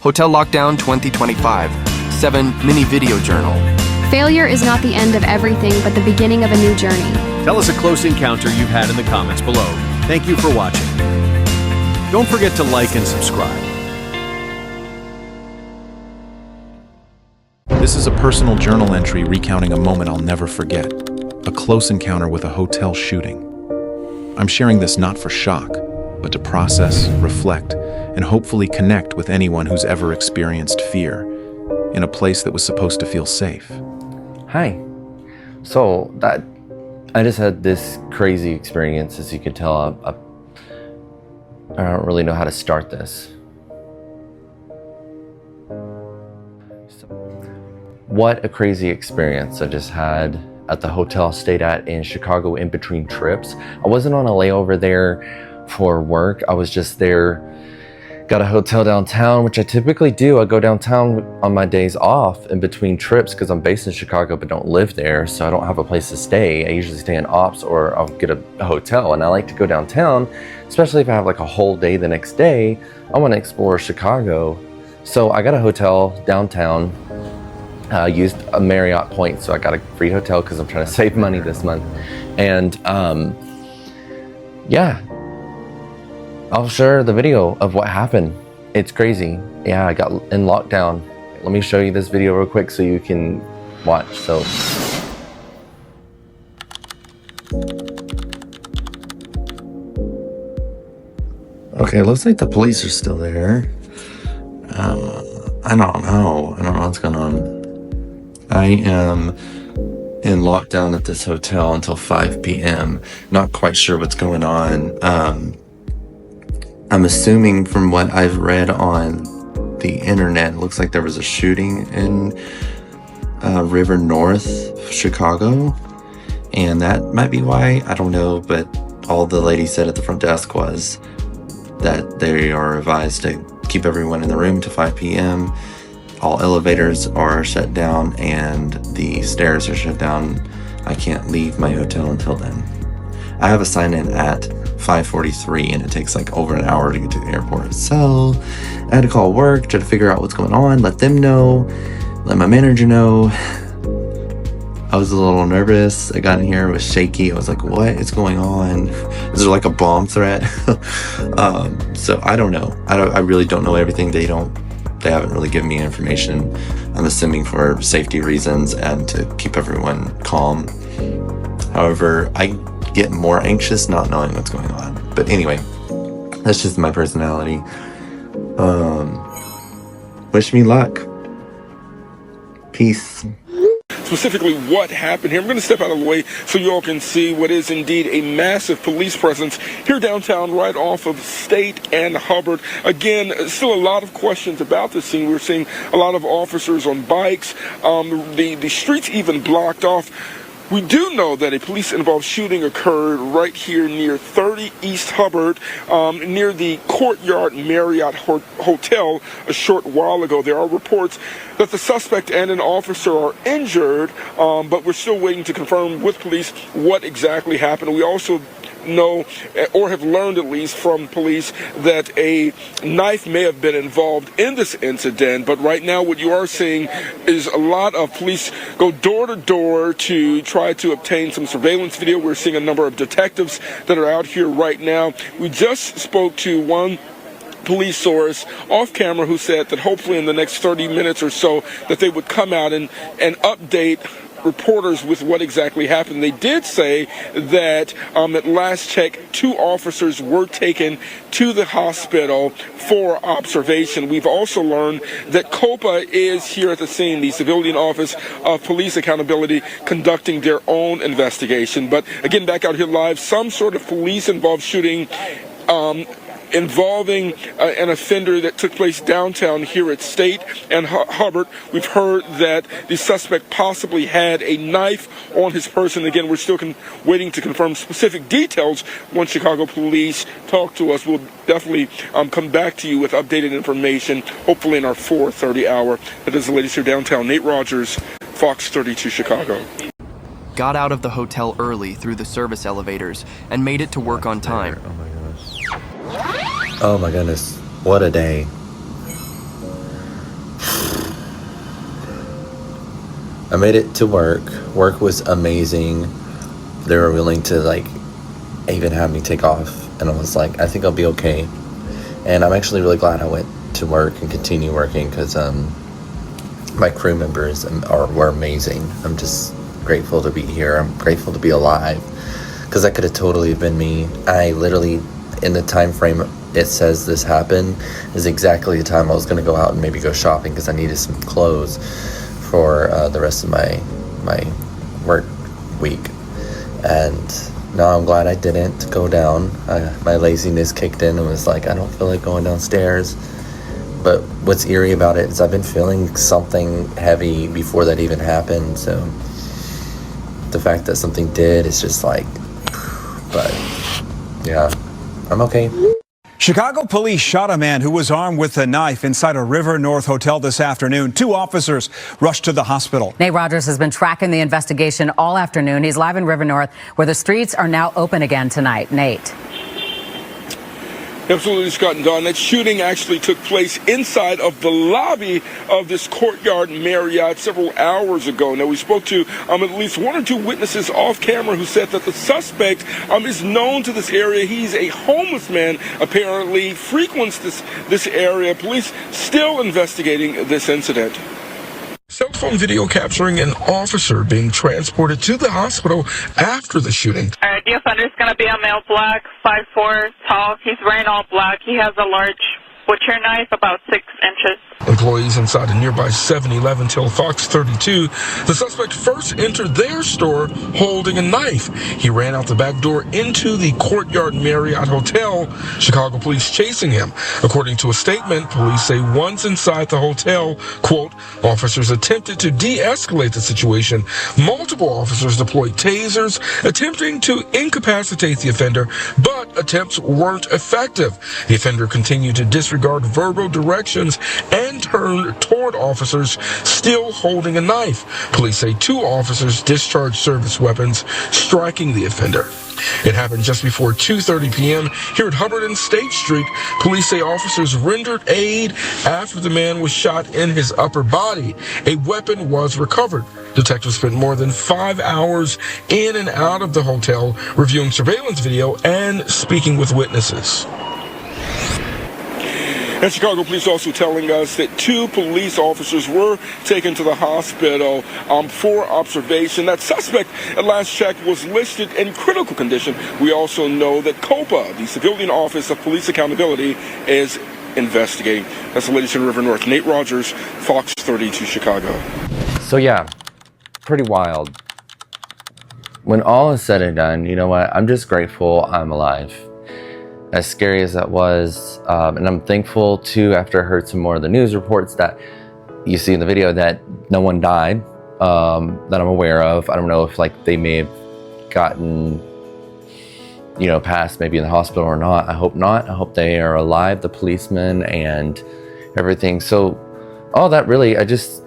Hotel Lockdown 2025, 7 mini video journal. Failure is not the end of everything, but the beginning of a new journey. Tell us a close encounter you've had in the comments below. Thank you for watching. Don't forget to like and subscribe. This is a personal journal entry recounting a moment I'll never forget, a close encounter with a hotel shooting. I'm sharing this not for shock, but to process, reflect, and hopefully connect with anyone who's ever experienced fear in a place that was supposed to feel safe. Hi. So I just had this crazy experience. As you can tell, I don't really know how to start this. What a crazy experience I just had at the hotel I stayed at in Chicago in between trips. I wasn't on a layover there for work. I was just there, got a hotel downtown, which I typically do. I go downtown on my days off in between trips because I'm based in Chicago but don't live there, so I don't have a place to stay. I usually stay in ops or I'll get a hotel, and I like to go downtown, especially if I have like a whole day the next day. I want to explore Chicago. So I got a hotel downtown. I used a Marriott point, so I got a free hotel because I'm trying to save money this month. And yeah, I'll share the video of what happened. It's crazy. Yeah, I got in lockdown. Let me show you this video real quick so you can watch. So okay, looks like the police are still there. I don't know what's going on. I am in lockdown at this hotel until 5 p.m. Not quite sure what's going on. I'm assuming from what I've read on the internet, it looks like there was a shooting in River North, Chicago. And that might be why, I don't know, but all the lady said at the front desk was that they are advised to keep everyone in the room till 5 p.m. All elevators are shut down and the stairs are shut down. I can't leave my hotel until then. I have a sign-in at 5:43 and it takes like over an hour to get to the airport. So I had to call work, try to figure out what's going on, let them know, let my manager know. I was a little nervous. I got in here, it was shaky. I was like, what is going on? Is there like a bomb threat? So I don't know. I really don't know everything. They haven't really given me information. I'm assuming for safety reasons and to keep everyone calm. However, I get more anxious not knowing what's going on. But anyway, that's just my personality. Wish me luck. Peace. Specifically what happened here. I'm going to step out of the way so you all can see what is indeed a massive police presence here downtown right off of State and Hubbard. Again, still a lot of questions about this scene. We're seeing a lot of officers on bikes. The streets even blocked off. We do know that a police-involved shooting occurred right here near 30 East Hubbard, near the Courtyard Marriott Hotel a short while ago. There are reports that the suspect and an officer are injured, but we're still waiting to confirm with police what exactly happened. We also know, or have learned at least from police, that a knife may have been involved in this incident. But right now what you are seeing is a lot of police go door to door to try to obtain some surveillance video. We're seeing a number of detectives that are out here right now. We just spoke to one police source off camera who said that hopefully in the next 30 minutes or so that they would come out and update reporters with what exactly happened. They did say that at last check, 2 officers were taken to the hospital for observation. We've also learned that COPA is here at the scene, the Civilian Office of Police Accountability, conducting their own investigation. But again, back out here live, some sort of police-involved shooting involving an offender that took place downtown here at State and Hubbard. We've heard that the suspect possibly had a knife on his person. Again, we're still waiting to confirm specific details. Once Chicago police talk to us, we'll definitely come back to you with updated information, hopefully in our 4:30 hour. That is the latest here downtown. Nate Rogers, Fox 32 Chicago. Got out of the hotel early through the service elevators and made it to work on time. Oh my goodness, what a day. I made it to work. Work was amazing. They were willing to like even have me take off, and I was like, I think I'll be okay. And I'm actually really glad I went to work and continue working, because my crew members were amazing. I'm just grateful to be here. I'm grateful to be alive, because that could have totally been me. I literally, in the time frame it says this happened, is exactly the time I was going to go out and maybe go shopping, because I needed some clothes for the rest of my work week. And now I'm glad I didn't go down. My laziness kicked in and was like, I don't feel like going downstairs. But what's eerie about it is I've been feeling something heavy before that even happened. So the fact that something did is just like, but yeah, I'm okay. Chicago police shot a man who was armed with a knife inside a River North hotel this afternoon. 2 officers rushed to the hospital. Nate Rogers has been tracking the investigation all afternoon. He's live in River North, where the streets are now open again tonight. Nate. Absolutely, Scott and Don. That shooting actually took place inside of the lobby of this Courtyard Marriott several hours ago. Now, we spoke to at least 1 or 2 witnesses off camera who said that the suspect is known to this area. He's a homeless man, apparently frequents this area. Police still investigating this incident. Cell phone video capturing an officer being transported to the hospital after the shooting. All right, the offender's going to be a male, black, 5'4", tall. He's wearing all black. He has a large butcher knife, about 6 inches. Employees inside a nearby 7-Eleven tell Fox 32 the suspect first entered their store holding a knife. He ran out the back door into the Courtyard Marriott Hotel. Chicago police chasing him. According to a statement, police say once inside the hotel, quote, officers attempted to de-escalate the situation. Multiple officers deployed tasers, attempting to incapacitate the offender, but attempts weren't effective. The offender continued to disregard verbal directions and turned toward officers still holding a knife. Police say 2 officers discharged service weapons, striking the offender. It happened just before 2:30 p.m. here at Hubbard and State Street. Police say officers rendered aid after the man was shot in his upper body. A weapon was recovered. Detectives spent more than 5 hours in and out of the hotel, reviewing surveillance video and speaking with witnesses. And Chicago police also telling us that 2 police officers were taken to the hospital for observation. That suspect, at last check, was listed in critical condition. We also know that COPA, the Civilian Office of Police Accountability, is investigating. That's the latest in River North. Nate Rogers, Fox 32, Chicago. So yeah, pretty wild. When all is said and done, you know what? I'm just grateful I'm alive. As scary as that was, and I'm thankful too, after I heard some more of the news reports that you see in the video, that no one died, that I'm aware of. I don't know if like they may have gotten, you know, passed maybe in the hospital or not. I hope not. I hope they are alive, the policemen and everything. So all that really, I just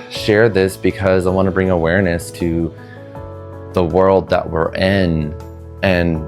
share this because I want to bring awareness to the world that we're in and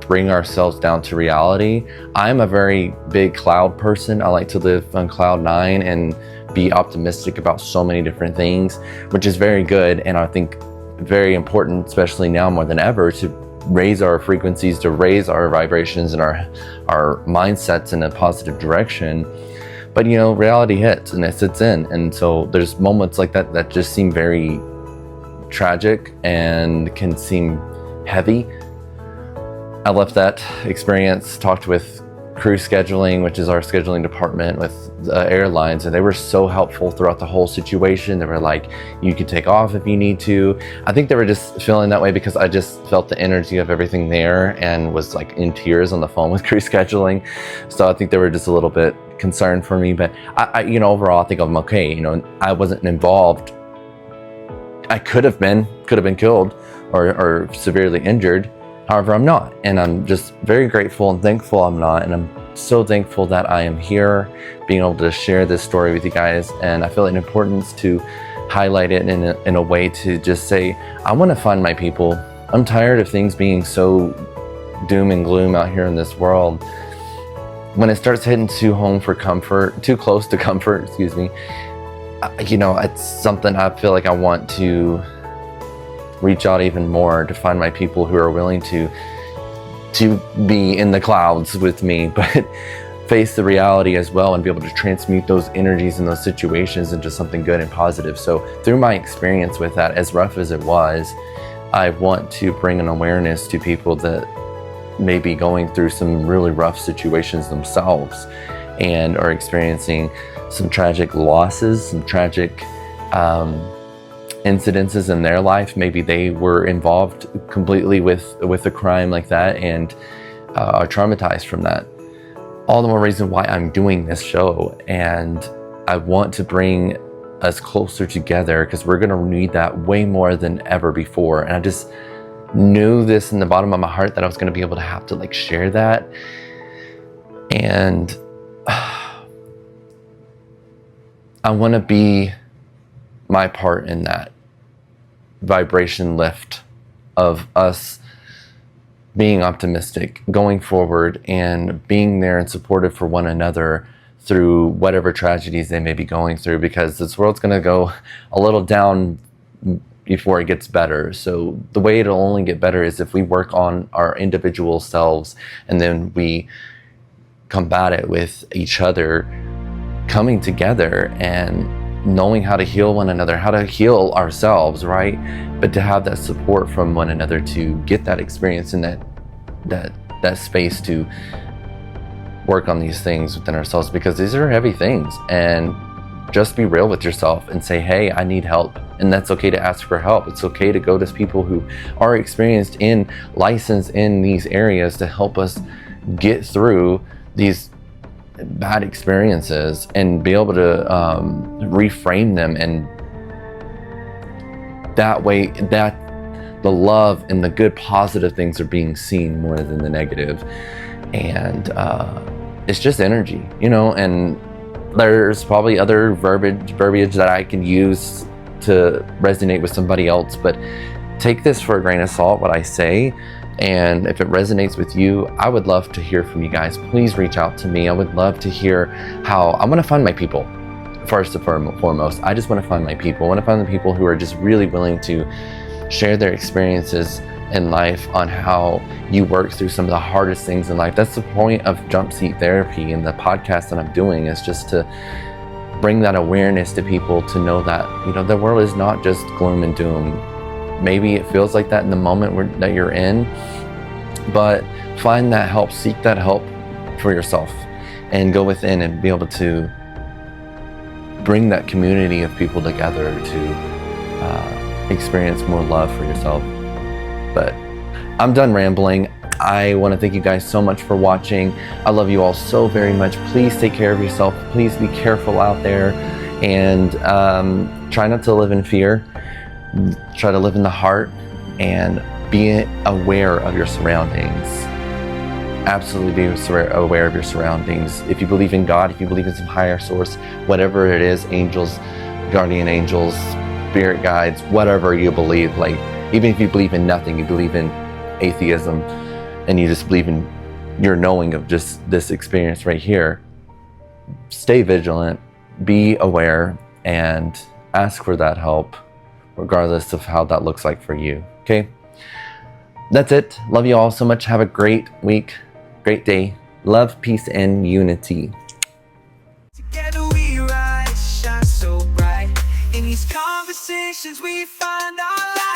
bring ourselves down to reality. I'm a very big cloud person. I like to live on cloud 9 and be optimistic about so many different things, which is very good. And I think very important, especially now more than ever, to raise our frequencies, to raise our vibrations and our mindsets in a positive direction. But you know, reality hits and it sits in. And so there's moments like that that just seem very tragic and can seem heavy. I left that experience, talked with crew scheduling, which is our scheduling department with the airlines, and they were so helpful throughout the whole situation. They were like, you can take off if you need to. I think they were just feeling that way because I just felt the energy of everything there and was like in tears on the phone with crew scheduling. So I think they were just a little bit concerned for me, but I you know, overall, I think I'm okay. You know, I wasn't involved. I could have been killed or severely injured. However, I'm not, and I'm just very grateful and thankful I'm not, and I'm so thankful that I am here, being able to share this story with you guys, and I feel an importance to highlight it in a way to just say, I want to find my people. I'm tired of things being so doom and gloom out here in this world. When it starts hitting too close to comfort, excuse me, you know, it's something I feel like I want to reach out even more to find my people who are willing to be in the clouds with me, but face the reality as well and be able to transmute those energies and those situations into something good and positive. So through my experience with that, as rough as it was, I want to bring an awareness to people that may be going through some really rough situations themselves and are experiencing some tragic losses, some tragic incidences in their life. Maybe they were involved completely with a crime like that and are traumatized from that. All the more reason why I'm doing this show, and I want to bring us closer together because we're gonna need that way more than ever before. And I just knew this in the bottom of my heart that I was gonna be able to have to like share that. And I wanna be my part in that vibration lift of us being optimistic, going forward, and being there and supportive for one another through whatever tragedies they may be going through, because this world's going to go a little down before it gets better. So the way it'll only get better is if we work on our individual selves and then we combat it with each other, coming together and knowing how to heal one another, how to heal ourselves, right? But to have that support from one another to get that experience and that space to work on these things within ourselves, because these are heavy things. And just be real with yourself and say, hey, I need help. And that's okay to ask for help. It's okay to go to people who are experienced in, licensed in these areas to help us get through these bad experiences and be able to reframe them, and that way that the love and the good positive things are being seen more than the negative. And it's just energy, you know. And there's probably other verbiage that I can use to resonate with somebody else, but take this for a grain of salt, what I say. And if it resonates with you, I would love to hear from you guys. Please reach out to me. I would love to hear how I want to find my people. First and foremost, I just want to find my people. I want to find the people who are just really willing to share their experiences in life on how you work through some of the hardest things in life. That's the point of Jump Seat Therapy and the podcast that I'm doing, is just to bring that awareness to people to know that, you know, the world is not just gloom and doom. Maybe it feels like that in the moment that you're in, but find that help, seek that help for yourself, and go within and be able to bring that community of people together to experience more love for yourself. But I'm done rambling. I want to thank you guys so much for watching. I love you all so very much. Please take care of yourself. Please be careful out there, and try not to live in fear. Try to live in the heart and be aware of your surroundings. Absolutely be aware of your surroundings. If you believe in God, if you believe in some higher source, whatever it is, angels, guardian angels, spirit guides, whatever you believe, like even if you believe in nothing, you believe in atheism, and you just believe in your knowing of just this experience right here, stay vigilant, be aware, and ask for that help, regardless of how that looks like for you. Okay, that's it. Love you all so much. Have a great week, great day. Love, peace, and unity. Together we rise, shine so bright. In these conversations we find our light.